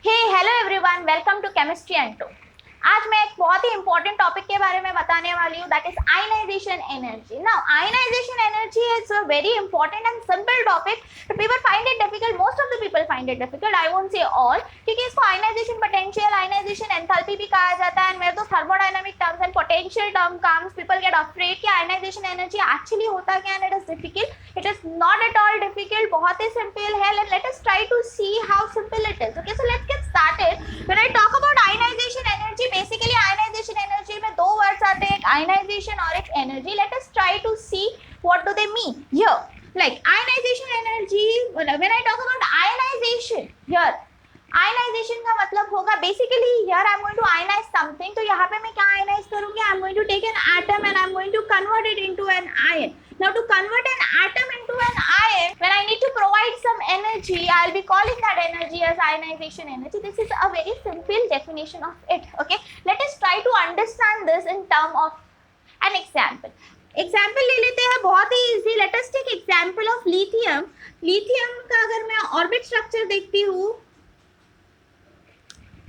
Hey hello everyone, welcome to chemistry and to. आज मैं एक बहुत ही इंपॉर्टेंट टॉपिक के बारे में बताने वाली हूँ, that is ionization energy. Now ionization energy is a very important and simple topic, but people find it difficult. Most of the people find it difficult, I won't say all, क्योंकि इसको ionization potential, ionization enthalpy भी कहा जाता है। And where the thermodynamic terms and potential term comes, people get afraid कि ionization energy actually होता क्या है। It is difficult, it is not at all difficult, बहुत ही सिंपल है। Let us try to see how simple it is. Okay, so let's get started. When I talk about ionization energy, basically ionization energy में दो words आते हैं, एक ionization और एक energy. Let us try to see what do they mean here. Like ionization energy, when I talk about ionization here, ionization का मतलब होगा basically here I am going to ionize something. तो यहाँ पे मैं क्या ionize करूँगी? I am going to take an atom and I am going to convert it into an ion. Now to convert an atom into an ion, when I need to provide some energy, I'll be calling that energy as ionization energy. This is a very simple definition of it. Okay, let us try to understand this in term of an example. Example ले लेते हैं, बहुत ही easy. Let us take example of lithium. Lithium का अगर मैं orbit structure देखती हूँ,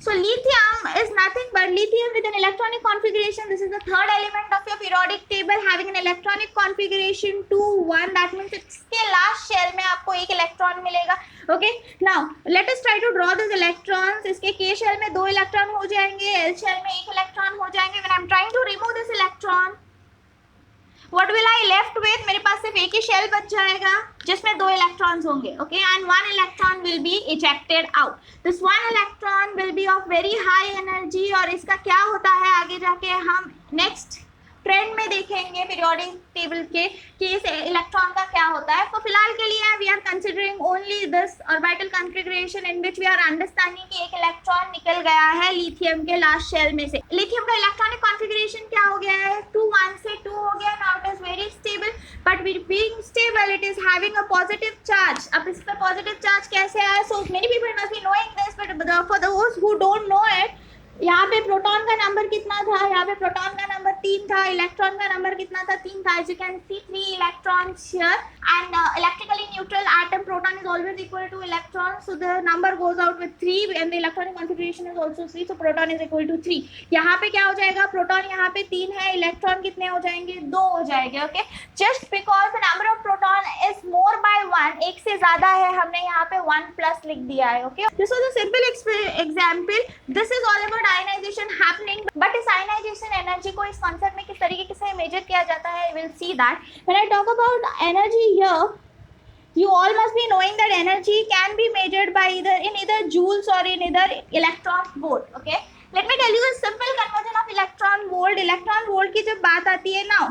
so lithium is nothing but lithium with an electronic configuration. This is the third element of your periodic table, having an electronic configuration 2 1. That means इसके last shell में आपको एक electron मिलेगा. Okay, now let us try to draw these electrons. इसके K shell में 2 electron हो जाएंगे, L shell में 1 इलेक्ट्रॉन हो जाएंगे. When I am trying to remove this electron, what will I left with? मेरे पास सिर्फ एक ही शेल बच जाएगा जिसमें 2 इलेक्ट्रॉन्स होंगे. Okay, and 1 electron will be ejected out. This 1 electron will be of very high energy, और इसका क्या होता है आगे जाके हम नेक्स्ट ट्रेंड में देखेंगे पीरियोडिक टेबल के कि इस इलेक्ट्रॉन का क्या होता है. तो फिलहाल के लिए we are considering only this orbital configuration in which we are understanding कि एक इलेक्ट्रॉन निकल गया है लिथियम के लास्ट शेल में से. लिथियम का इलेक्ट्रॉनिक कॉन्फ़िगरेशन क्या हो गया है? 2 1 से 2 हो गया. Now it is very stable, but being stable it is having a positive charge. अब इस पर पॉजिटिव चार्ज कैसे आया? So many people must be knowing this, but for those who don't know it, यहाँ पे प्रोटॉन का number कितना था? यहाँ पे प्रोटॉन का नंबर 3 था. इलेक्ट्रॉन का नंबर कितना था? 3 था. You can see 3 electrons here, and electrically neutral atom proton is always equal to electron, so the number goes out with 3 and the electronic configuration is also 3, so proton is equal to 3. यहाँ पे क्या हो जाएगा? Proton यहाँ पे 3 है, electron कितने हो जाएंगे? 2 हो जाएंगे. Okay, just because the number of proton is more by 1, एक से ज्यादा है, हमने यहाँ पे 1 प्लस लिख दिया है. Okay, this was a simple example. This is all about ionization happening, but इस आयनाइजेशन एनर्जी को इस कॉन्सेप्ट में किस तरीके से मेजर किया जाता है, we'll see that. When I talk about energy here, you all must be knowing that energy can be measured by either joules or in either electron volt. Okay, let me tell you a simple conversion of electron volt. Electron volt की जब बात आती है, now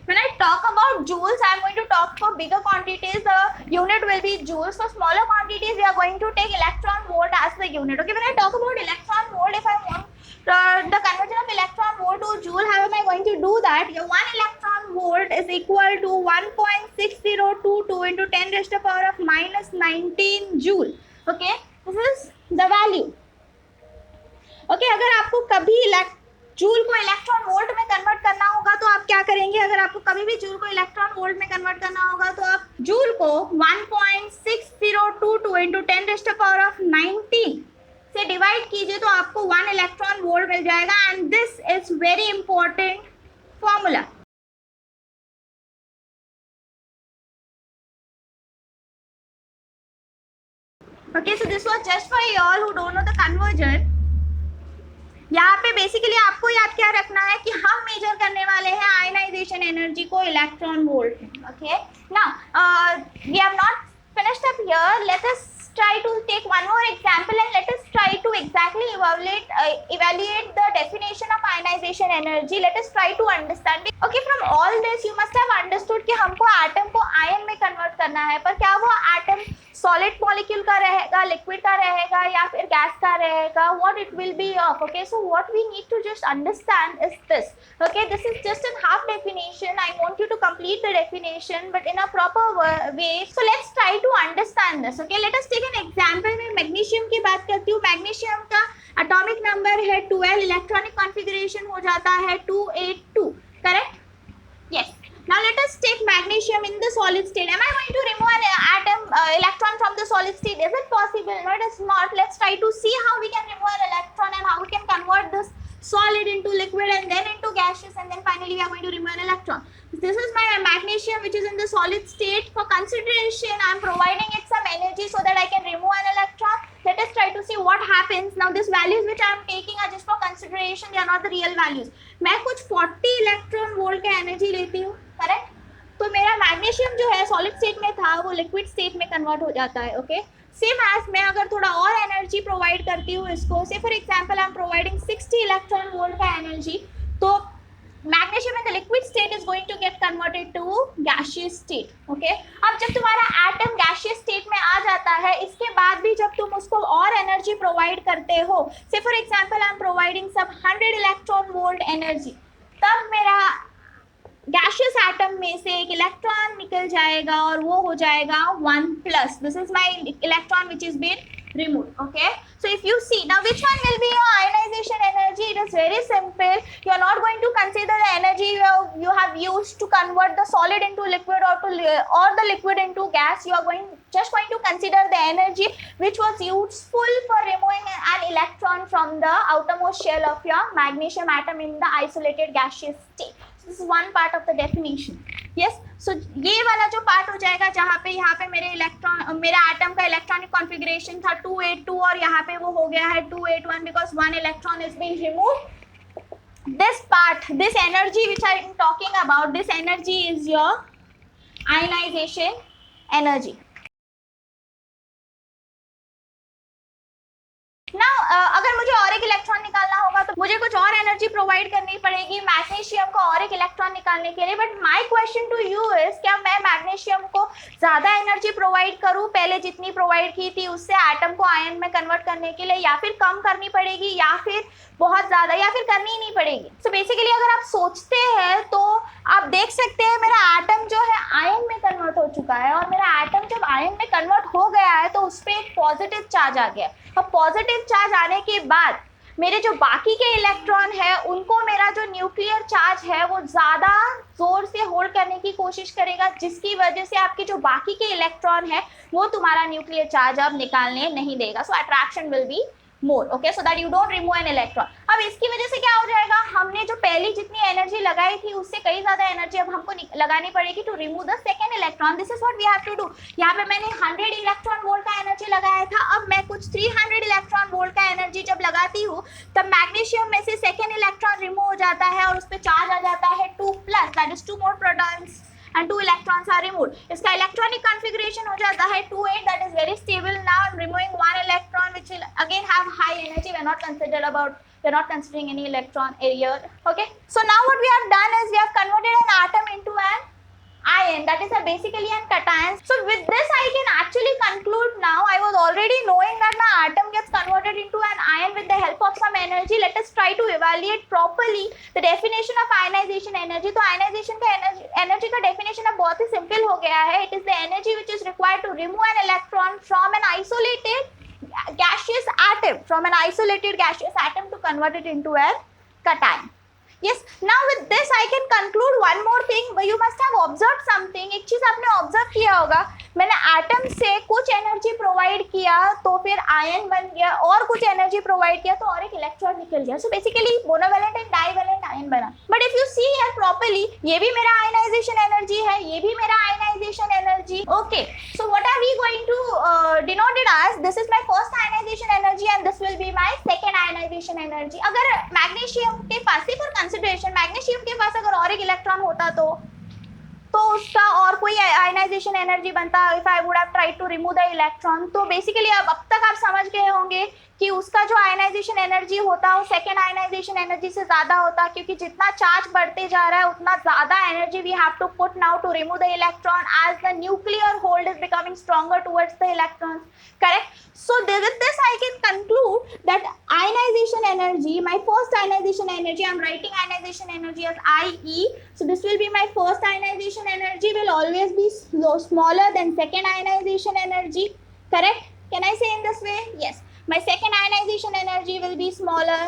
when I talk about joules, I am going to talk for bigger quantities, the unit will be joules. For smaller quantities, we are going to take electron volt as the unit. Okay, when I talk about electron volt, if I want the conversion of electron volt to joule, how am I going to do that? Your 1 electron volt is equal to 1.6022 into 10 raised to the power of minus 19 joule. Okay, this is the value. Okay, अगर आपको कभी joule को electron volt में convert करना होगा तो आप क्या करेंगे? अगर आपको कभी भी जूल को इलेक्ट्रॉन वोल्ट में कन्वर्ट करना होगा तो आप जूल को 1.6022 into 10 raised to the power of 19 से डिवाइड कीजिए तो आपको 1 इलेक्ट्रॉन वोल्ट मिल जाएगा. And this is very important formula. Okay, so this was just for you all who don't know the conversion. यहाँ पे बेसिकली आपको याद क्या रखना है कि हम मेजर करने वाले हैं आयनाइजेशन एनर्जी को इलेक्ट्रॉन वोल्ट में. Okay, now we have not finished up here. Let us try to take one more example and let us try to exactly evaluate the definition of ionization energy. Let us try to understand. Okay, from all this you must have understood कि हमको atom को ion में convert करना है, पर क्या वो atom solid molecule का रहेगा, लिक्विड का रहेगा, या फिर गैस का रहेगा? What it will be of? Okay, so what we need to just understand is this. Okay, this is just a half definition. I want you to complete the definition but in a proper way. So let's try to understand this. Okay, let us take an example. मैं magnesium की बात करती हूँ. Magnesium का atomic number है 12, electronic configuration हो जाता है 282. Correct? Yes. Now let us take magnesium in the solid state. Am I going to remove an atom electron from the solid state. Is it possible? No, it is not. Let's try to see how we can remove an electron and how we can convert this solid into liquid and then into gaseous, and then finally we are going to remove an electron. This is my magnesium which is in the solid state. For consideration, I am providing it some energy so that I can remove an electron. Let us try to see what happens. Now these values which I am taking are just for consideration, they are not the real values. मैं कुछ 40 electron volt का energy लेती हूँ, correct? तो मेरा magnesium जो है solid state में था वो लिक्विड स्टेट में कन्वर्ट हो जाता है, ओके? सेम एज मैं अगर थोड़ा और एनर्जी प्रोवाइड करती हूँ इसको, say for example I am providing 60 electron volt का एनर्जी, तो magnesium in the liquid state is going to get converted to gaseous state, okay? अब जब तुम्हारा एटम गैसियस स्टेट में आ जाता है, इसके बाद भी जब तुम उसको और एनर्जी प्रोवाइड करते हो, से for example I am providing सब 100 इलेक्ट्रॉन वोल्ट एनर्जी, तब मेरा गैसियस एटम में से एक इलेक्ट्रॉन निकल जाएगा और वो हो जाएगा 1+. This is my electron which is been removed, okay? So if you see now which one will be your ionization energy, it is very simple. You are not going to consider the energy you have used to convert the solid into liquid or the liquid into gas. You are just going to consider the energy which was useful for removing an electron from the outermost shell of your magnesium atom in the isolated gaseous state. So this is one part of the definition. Yes, so ये वाला जो part हो जाएगा जहाँ पे यहाँ पे मेरा एटम का इलेक्ट्रॉनिक कॉन्फ़िगरेशन था 282 और यहाँ पे वो हो गया है 281 because 1 electron is been remove. This part, this energy which I am talking about, this energy is your ionization energy. ना अगर मुझे और एक इलेक्ट्रॉन निकालना होगा तो मुझे कुछ और एनर्जी प्रोवाइड करनी पड़ेगी मैग्नीशियम को और एक इलेक्ट्रॉन निकालने के लिए. But my question to you is, क्या मैं मैग्नीशियम को ज़्यादा एनर्जी प्रोवाइड करूं पहले जितनी प्रोवाइड की थी उससे एटम को आयन में कन्वर्ट करने के लिए, या फिर कम करनी पड़ेगी, या फिर बहुत ज़्यादा, या फिर करनी ही नहीं पड़ेगी? सो बेसिकली अगर आप सोचते हैं तो आप देख सकते हैं मेरा एटम जो है आयन में कन्वर्ट हो चुका है, और मेरा एटम जब आयन में कन्वर्ट हो गया है तो उस पर एक पॉजिटिव चार्ज आ गया. अब पॉजिटिव चार्ज आने के बाद मेरे जो बाकी के इलेक्ट्रॉन है उनको मेरा जो न्यूक्लियर चार्ज है वो ज़्यादा जोर से होल्ड करने की कोशिश करेगा, जिसकी वजह से आपके जो बाकी के इलेक्ट्रॉन है वो तुम्हारा न्यूक्लियर चार्ज अब निकालने नहीं देगा. So attraction will be more, okay, so that you don't remove an electron. अब इसकी वजह से क्या हो जाएगा, हमने जो पहली जितनी एनर्जी लगाई थी उससे कई ज़्यादा एनर्जी अब हमको लगानी पड़ेगी to remove the second electron. This is what we have to do. यहाँ पे मैंने 100 इलेक्ट्रॉन वोल्ट का एनर्जी लगाया था, अब मैं कुछ 300 इलेक्ट्रॉन वोल्ट का एनर्जी जब लगाती हूँ तब मैग्नीशियम में से सेकेंड इलेक्ट्रॉन रिमूव हो जाता है और उस पर चार्ज आ जाता है 2+, that is 2 more protons and 2 electrons are removed. इसका इलेक्ट्रॉनिक कॉन्फ़िगरेशन हो जाता है 2,8, that is very stable. Now I'm removing 1 electron which will again have high energy. We're not considering any electron here. Okay, so now what we have done is we have converted an atom into an ion, that is basically an cation. So with this I can actually conclude now. I was already knowing that my atom gets converted into an ion with the help of some energy. Let us try to evaluate properly the definition of ionization energy. तो ionization का energy का definition अब बहुत ही simple हो गया है. It is the energy which is required to remove an electron from an isolated gaseous atom, to convert it into a cation. Yes, now with this I can conclude one more thing. You must have observed something. एक चीज आपने observe किया होगा, मैंने atom से कुछ energy provide किया तो फिर आयन बन गया, और कुछ एनर्जी प्रोवाइड किया तो और एक इलेक्ट्रॉन निकल गया. So basically monovalent and divalent ion बना. But if you see here properly, ये भी मेरा आयनाइजेशन एनर्जी है, ये भी मेरा ionization energy. Okay, so what are we going to denote it as? This is my first ionization energy and this will be my second ionization energy. अगर magnesium के पास, सिर्फ फॉर कंसिडरेशन, मैग्नीशियम के पास अगर और एक इलेक्ट्रॉन होता तो उसका और कोई आयनाइजेशन एनर्जी बनता. If I would have tried to remove the electron, तो बेसिकली अब तक आप समझ गए होंगे कि उसका जो आयनाइजेशन एनर्जी होता है वो सेकेंड आयनाइजेशन एनर्जी से ज़्यादा होता है, क्योंकि जितना चार्ज बढ़ते जा रहा है उतना ज़्यादा energy we have to put now to remove the electron as the nuclear hold is becoming stronger towards the electrons. Correct? So with this I can conclude that ionization energy, my first ionization energy, I am writing ionization energy as IE. So this will be my first ionization energy, will always be smaller than second ionization energy. Correct? Can I say in this way? Yes. My second ionization energy will be smaller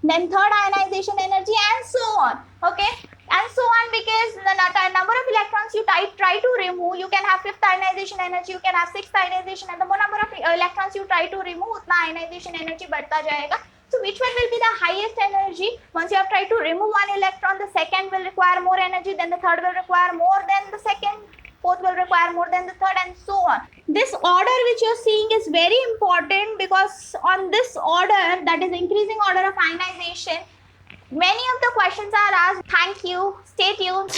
than third ionization energy, and so on. Okay? And so on, because the number of electrons electrons you try to remove, you can have fifth ionization energy, you can have sixth ionization, and the more number of electrons you try to remove, उतना ionization energy बढ़ता जाएगा. So which one will be the highest energy? Once you have tried to remove one electron, the second will require more energy, then the third will require more than the second, fourth will require more than the third, and so on. This order which you're seeing is very important, because on this order, that is increasing order of ionization, many of the questions are asked. Thank you. Stay tuned.